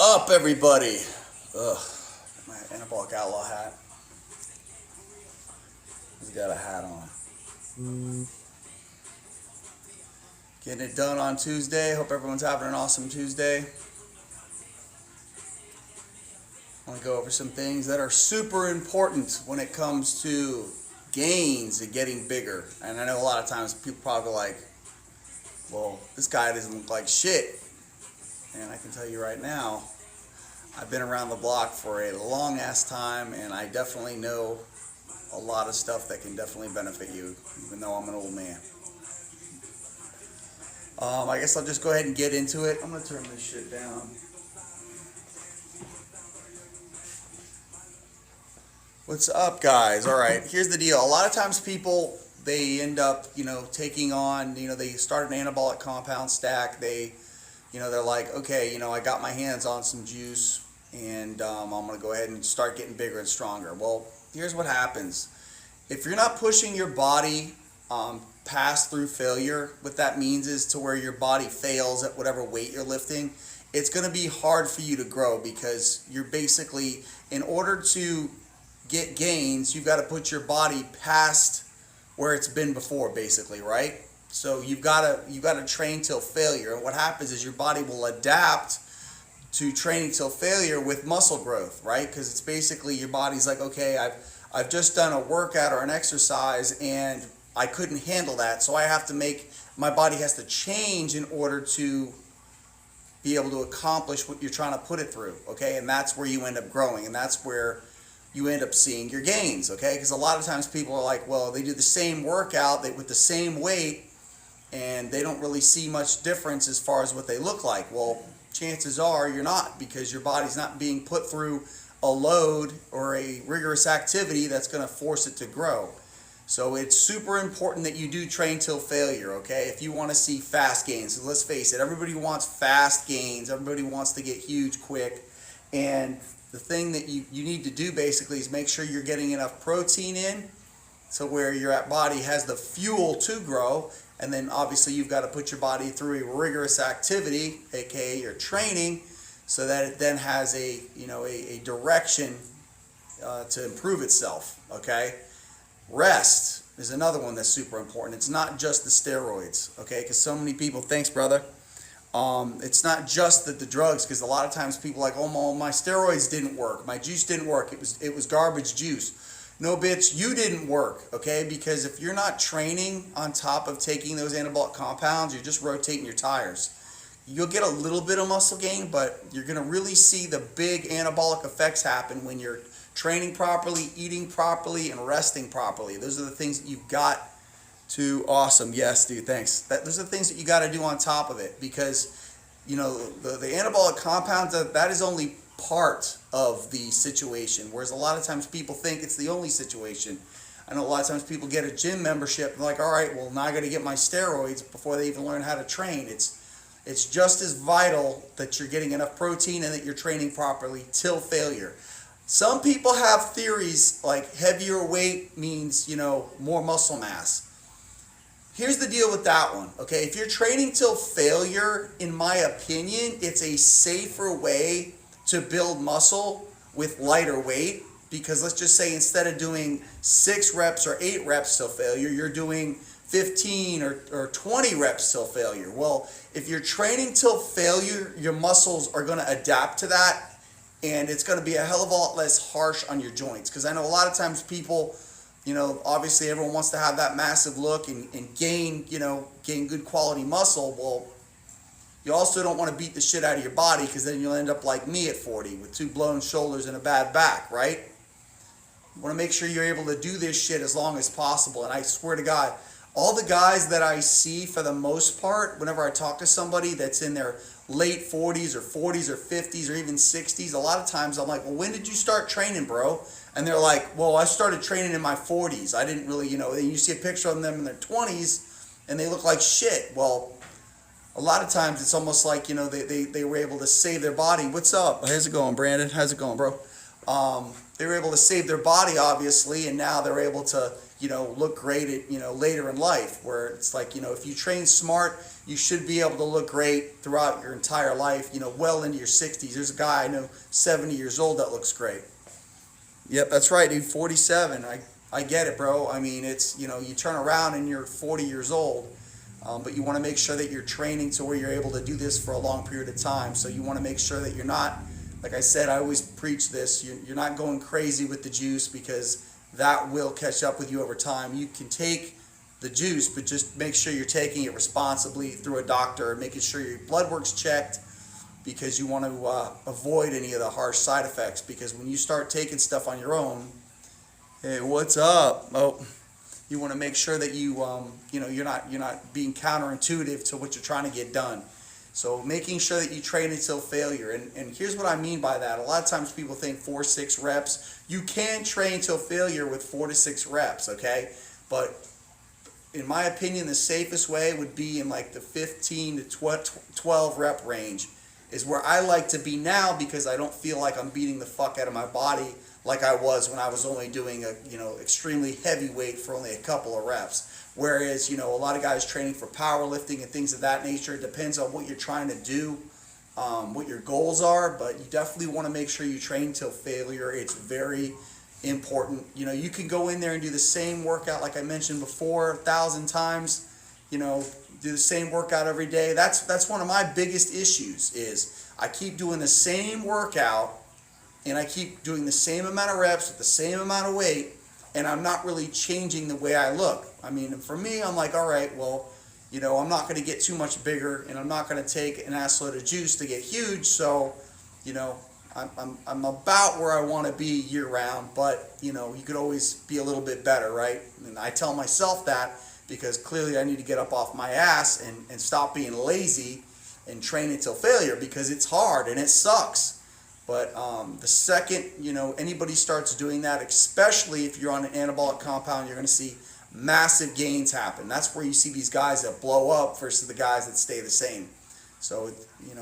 up, everybody? Ugh, my anabolic outlaw hat. He's got a hat on. Getting it done on Tuesday. Hope everyone's having an awesome Tuesday. I want to go over some things that are super important when it comes to gains and getting bigger. And I know a lot of times people probably like, well, this guy doesn't look like shit. And I can tell you right now, I've been around the block for a long ass time, and I definitely know a lot of stuff that can definitely benefit you, even though I'm an old man. I guess I'll just go ahead and get into it. I'm going to turn this shit down. What's up, guys? All right, here's the deal. A lot of times people, they end up, taking on, they start an anabolic compound stack. They're like, okay, I got my hands on some juice, and I'm going to go ahead and start getting bigger and stronger. Well, here's what happens. If you're not pushing your body past through failure, what that means is to where your body fails at whatever weight you're lifting, it's going to be hard for you to grow, because you're basically, in order to get gains, you've got to put your body past where it's been before, basically, right? So you've got to train till failure. And what happens is your body will adapt to training till failure with muscle growth, right? Because it's basically your body's like, okay, I've just done a workout or an exercise and I couldn't handle that, so I have to my body has to change in order to be able to accomplish what you're trying to put it through, okay? And that's where you end up growing, and that's where you end up seeing your gains, okay? Because a lot of times people are like, well, they do the same workout with the same weight, and they don't really see much difference as far as what they look like. Well, chances are you're not, because your body's not being put through a load or a rigorous activity that's going to force it to grow. So it's super important that you do train till failure, okay? If you want to see fast gains. So let's face it, everybody wants fast gains. Everybody wants to get huge quick. And the thing that you need to do basically is make sure you're getting enough protein in so where your body has the fuel to grow. And then obviously you've got to put your body through a rigorous activity, aka your training, so that it then has a direction to improve itself, okay? Rest is another one that's super important. It's not just the steroids, okay? Because so many people, thanks brother, it's not just the drugs, because a lot of times people are like, oh, my steroids didn't work, my juice didn't work, it was garbage juice. No, bitch, you didn't work, okay? Because if you're not training on top of taking those anabolic compounds, you're just rotating your tires. You'll get a little bit of muscle gain, but you're going to really see the big anabolic effects happen when you're training properly, eating properly, and resting properly. Those are the things that you've got to, awesome, yes, dude, thanks. Those are the things that you got to do on top of it, because, the anabolic compounds, that is only part of the situation, whereas a lot of times people think it's the only situation. I know a lot of times people get a gym membership and like, all right, well, now I got to get my steroids before they even learn how to train. It's just as vital that you're getting enough protein and that you're training properly till failure. Some people have theories like heavier weight means, more muscle mass. Here's the deal with that one, okay? If you're training till failure, in my opinion, it's a safer way to build muscle with lighter weight, because let's just say instead of doing 6 reps or 8 reps till failure, you're doing 15 or 20 reps till failure. Well, if you're training till failure, your muscles are going to adapt to that, and it's going to be a hell of a lot less harsh on your joints. Because I know a lot of times people, obviously everyone wants to have that massive look and gain good quality muscle. Well, you also don't want to beat the shit out of your body, because then you'll end up like me at 40 with 2 blown shoulders and a bad back, right? You want to make sure you're able to do this shit as long as possible. And I swear to God, all the guys that I see, for the most part, whenever I talk to somebody that's in their late 40s or 50s or even 60s, a lot of times I'm like, well, when did you start training, bro? And they're like, well, I started training in my 40s. I didn't really, you see a picture of them in their 20s and they look like shit. Well, a lot of times it's almost like, they were able to save their body. What's up? How's it going, Brandon? How's it going, bro? They were able to save their body, obviously, and now they're able to, look great at, later in life, where it's like, if you train smart, you should be able to look great throughout your entire life, well into your 60s. There's a guy I know, 70 years old, that looks great. Yep, that's right, dude, 47. I get it, bro. I mean, it's, you turn around and you're 40 years old, but you want to make sure that you're training to where you're able to do this for a long period of time. So you want to make sure that you're not, like I said, I always preach this, you're not going crazy with the juice, because that will catch up with you over time. You can take the juice, but just make sure you're taking it responsibly through a doctor and making sure your blood work's checked, because you want to avoid any of the harsh side effects. Because when you start taking stuff on your own, hey, what's up? Oh, you want to make sure that you're not being counterintuitive to what you're trying to get done. So making sure that you train until failure. And here's what I mean by that. A lot of times people think 4-6 reps. You can train till failure with 4 to 6 reps, okay? But in my opinion, the safest way would be in like the 15 to 12 rep range is where I like to be now, because I don't feel like I'm beating the fuck out of my body like I was when I was only doing extremely heavy weight for only a couple of reps. Whereas, a lot of guys training for powerlifting and things of that nature, it depends on what you're trying to do, what your goals are, but you definitely want to make sure you train till failure. It's very important. You can go in there and do the same workout, like I mentioned before, 1,000 times, do the same workout every day. That's one of my biggest issues is I keep doing the same workout and I keep doing the same amount of reps with the same amount of weight, and I'm not really changing the way I look. I mean, for me, I'm like, all right, well, I'm not going to get too much bigger, and I'm not going to take an assload of juice to get huge. So, I'm about where I want to be year round, but you could always be a little bit better, right? And I tell myself that because clearly I need to get up off my ass and stop being lazy and train until failure, because it's hard and it sucks. But the second, anybody starts doing that, especially if you're on an anabolic compound, you're going to see massive gains happen. That's where you see these guys that blow up versus the guys that stay the same. So,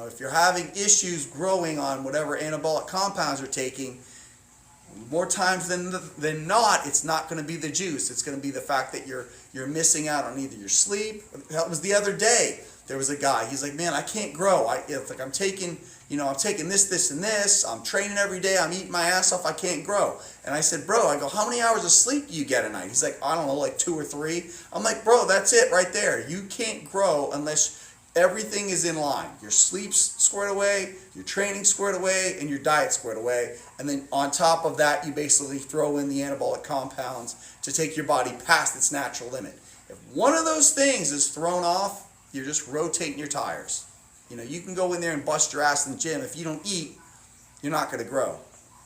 if you're having issues growing on whatever anabolic compounds you're taking, more times than not, it's not going to be the juice. It's going to be the fact that you're missing out on either your sleep. That was the other day. There was a guy. He's like, man, I can't grow. It's like I'm taking this, and this. I'm training every day. I'm eating my ass off. I can't grow. And I said, bro, I go, how many hours of sleep do you get a night? He's like, I don't know, like 2 or 3. I'm like, bro, that's it right there. You can't grow unless everything is in line. Your sleep's squared away, your training's squared away, and your diet's squared away. And then on top of that, you basically throw in the anabolic compounds to take your body past its natural limit. If one of those things is thrown off, you're just rotating your tires. You can go in there and bust your ass in the gym. If you don't eat, you're not going to grow.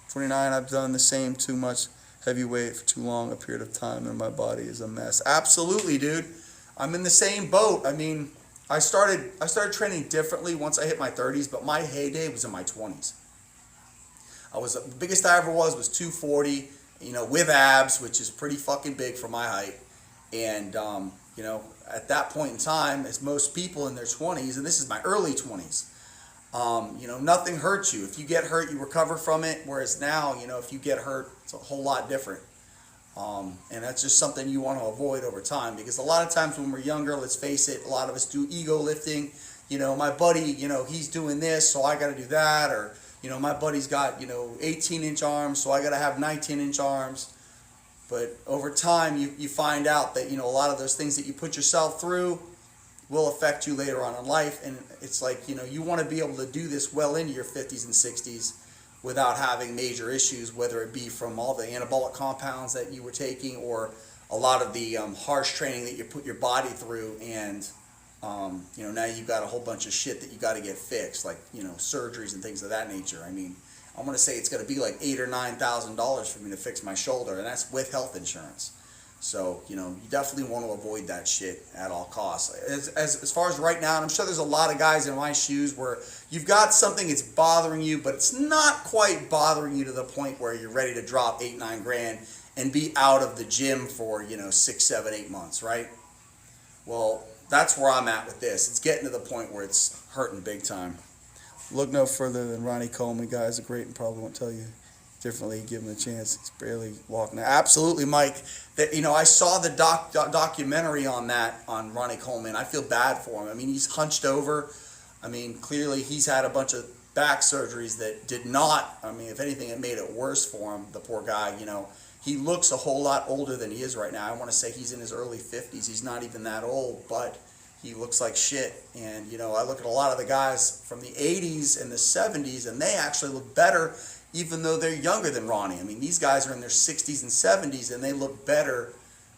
29, I've done the same too much heavy weight for too long a period of time, and my body is a mess. Absolutely, dude. I'm in the same boat. I mean, I started training differently once I hit my 30s, but my heyday was in my 20s. The biggest I ever was 240, with abs, which is pretty fucking big for my height. And, at that point in time, as most people in their 20s, and this is my early 20s, nothing hurts you. If you get hurt, you recover from it. Whereas now, if you get hurt, it's a whole lot different. And that's just something you want to avoid over time, because a lot of times when we're younger, let's face it, a lot of us do ego lifting. My buddy, he's doing this, so I got to do that. Or, my buddy's got, 18-inch arms, so I got to have 19-inch arms. But over time, you find out that, a lot of those things that you put yourself through will affect you later on in life. And it's like, you want to be able to do this well into your 50s and 60s without having major issues, whether it be from all the anabolic compounds that you were taking or a lot of the harsh training that you put your body through. And, now you've got a whole bunch of shit that you got to get fixed, like, surgeries and things of that nature. I mean, I'm going to say it's going to be like $8,000 or $9,000 for me to fix my shoulder, and that's with health insurance. So, you definitely want to avoid that shit at all costs. As far as right now, and I'm sure there's a lot of guys in my shoes where you've got something that's bothering you, but it's not quite bothering you to the point where you're ready to drop 8-9 grand and be out of the gym for, 6, 7, 8 months, right? Well, that's where I'm at with this. It's getting to the point where it's hurting big time. Look no further than Ronnie Coleman, guys. A great and probably won't tell you Definitely give him a chance. He's barely walking. Absolutely, Mike. That I saw the documentary on that on Ronnie Coleman. I feel bad for him. I mean, he's hunched over. I mean, clearly he's had a bunch of back surgeries that did not. I mean, if anything, it made it worse for him. The poor guy. He looks a whole lot older than he is right now. I want to say he's in his early 50s. He's not even that old, but he looks like shit. And I look at a lot of the guys from the 80s and the 70s, and they actually look better, even though they're younger than Ronnie. I mean, these guys are in their 60s and 70s, and they look better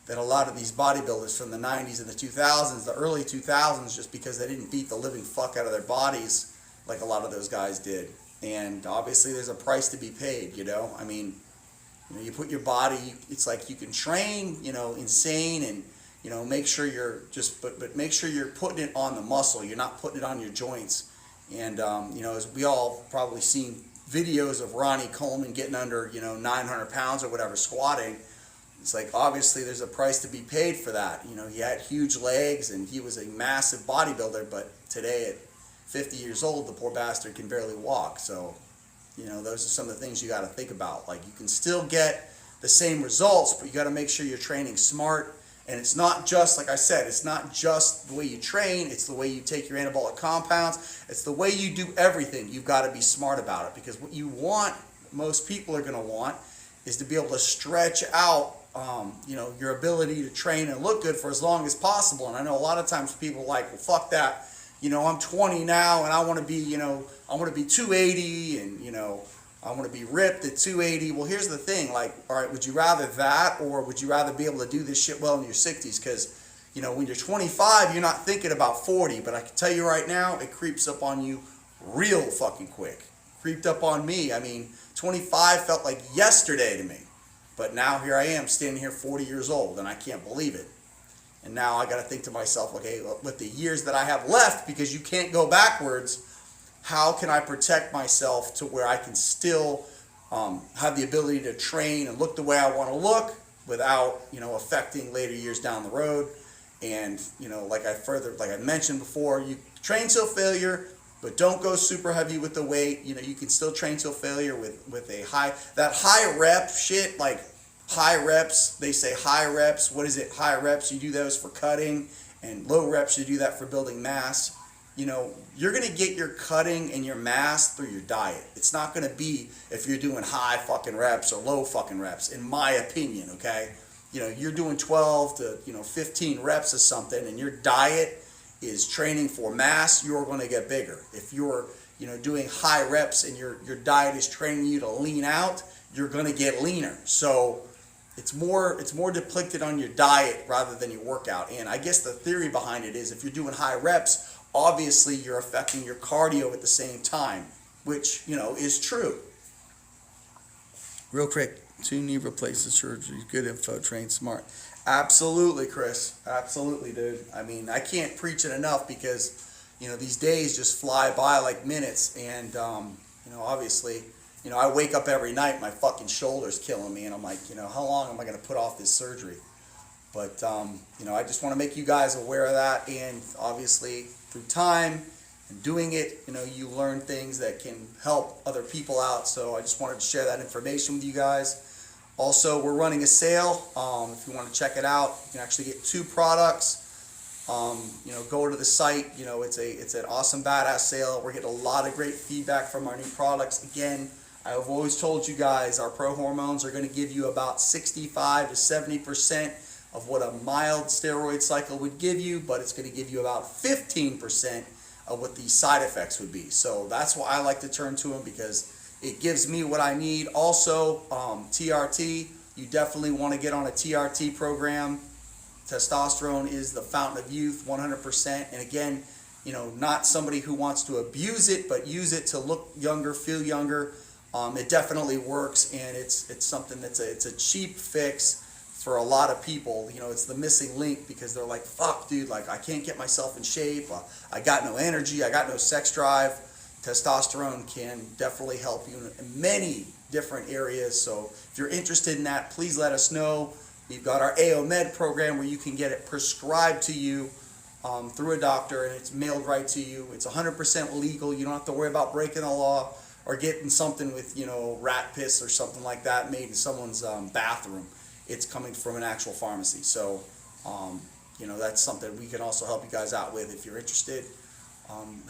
than a lot of these bodybuilders from the 90s and the 2000s, the early 2000s, just because they didn't beat the living fuck out of their bodies like a lot of those guys did. And obviously there's a price to be paid, I mean, you put your body, it's like you can train, insane and, make sure you're but make sure you're putting it on the muscle. You're not putting it on your joints. And, as we all probably seen videos of Ronnie Coleman getting under, 900 pounds or whatever, squatting. It's like, obviously there's a price to be paid for that. He had huge legs and he was a massive bodybuilder, but today at 50 years old, the poor bastard can barely walk. So, those are some of the things you got to think about. Like, you can still get the same results, but you got to make sure you're training smart. And it's not just, like I said, it's not just the way you train, it's the way you take your anabolic compounds, it's the way you do everything. You've got to be smart about it, because what you want, most people are going to want, is to be able to stretch out, your ability to train and look good for as long as possible. And I know a lot of times people are like, well, fuck that. I'm 20 now and I want to be, I want to be 280 and, I want to be ripped at 280. Well, here's the thing. Like, all right, would you rather that, or would you rather be able to do this shit well in your 60s? Because, when you're 25, you're not thinking about 40. But I can tell you right now, it creeps up on you real fucking quick. Creeped up on me. I mean, 25 felt like yesterday to me. But now here I am standing here 40 years old, and I can't believe it. And now I got to think to myself, okay, with the years that I have left, because you can't go backwards, how can I protect myself to where I can still have the ability to train and look the way I want to look without, affecting later years down the road. And, like I mentioned before, you train till failure, but don't go super heavy with the weight. You can still train till failure with a high rep shit, like high reps. They say high reps. What is it? High reps, you do those for cutting, and low reps, you do that for building mass. You're going to get your cutting and your mass through your diet. It's not going to be if you're doing high fucking reps or low fucking reps, in my opinion, okay? You're doing 12 to, 15 reps of something, and your diet is training for mass, you're going to get bigger. If you're, doing high reps and your diet is training you to lean out, you're going to get leaner. So it's more depicted on your diet rather than your workout. And I guess the theory behind it is, if you're doing high reps, obviously you're affecting your cardio at the same time, which, is true. Real quick, 2 knee replacement surgery, good info, train smart. Absolutely, Chris. Absolutely, dude. I mean, I can't preach it enough, because, these days just fly by like minutes. And, obviously, I wake up every night, my fucking shoulder's killing me. And I'm like, how long am I going to put off this surgery? But, I just want to make you guys aware of that. And obviously, through time and doing it, you learn things that can help other people out. So I just wanted to share that information with you guys. Also, we're running a sale. If you want to check it out, you can actually get 2 products. Go to the site. It's an awesome, badass sale. We're getting a lot of great feedback from our new products. Again, I've always told you guys, our pro hormones are going to give you about 65 to 70% of what a mild steroid cycle would give you, but it's going to give you about 15% of what the side effects would be. So that's why I like to turn to them, because it gives me what I need. Also, TRT, you definitely want to get on a TRT program. Testosterone is the fountain of youth, 100%. And again, not somebody who wants to abuse it, but use it to look younger, feel younger. It definitely works, and it's something it's a cheap fix for a lot of people. It's the missing link, because they're like, fuck, dude, like, I can't get myself in shape. I got no energy. I got no sex drive. Testosterone can definitely help you in many different areas. So if you're interested in that, please let us know. We've got our AO Med program, where you can get it prescribed to you through a doctor, and it's mailed right to you. It's 100% legal. You don't have to worry about breaking the law or getting something with, you know, rat piss or something like that made in someone's bathroom. It's coming from an actual pharmacy. So, you know, that's something we can also help you guys out with if you're interested.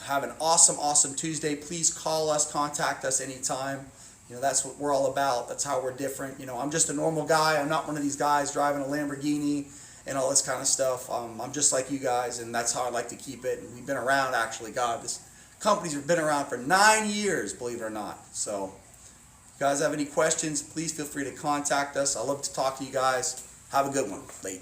Have an awesome Tuesday. Please call us, contact us anytime. You know, that's what we're all about. That's how we're different. You know, I'm just a normal guy. I'm not one of these guys driving a Lamborghini and all this kind of stuff. I'm just like you guys, and that's how I like to keep it. And we've been around, actually. God, this company's been around for 9 years, believe it or not. So, if you guys have any questions, please feel free to contact us. I love to talk to you guys. Have a good one. Late.